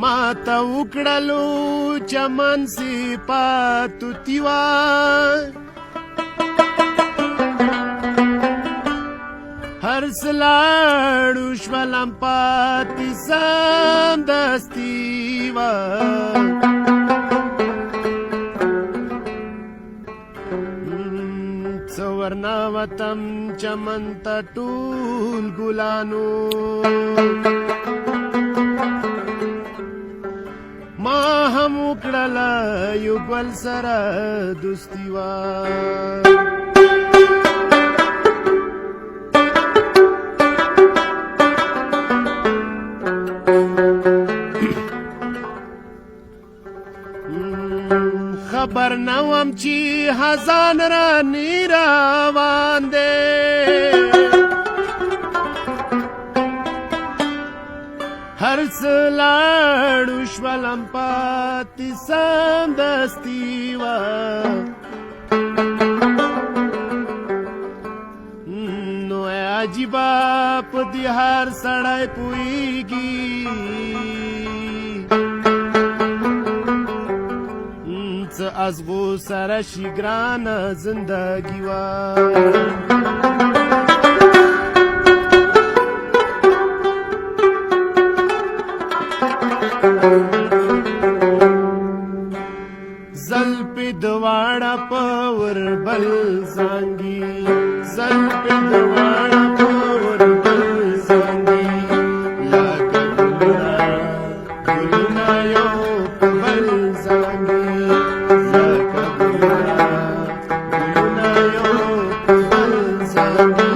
ماته وکړلو چمن صفاتو تیوا هر سلاړو شولم پاتې سمدستي وه څه ورنوتم چمن ته ټول ګلانو ما هم وکړله یو ګل سره دوستي وه خبر نه وم چې خزان رانې روان دی هر څه لاړو شولم پاتې سمدستي وه نو عجیبه په دې هر سړی پوهېږي څه ازغو سره شي ګرانه زندګي وه زلپې دواړه په وربل زانګي زلپې دواړه په وربل زانګي لکه ګلونه یو په بل زانګي لکه ګلونه یو په بل زانګي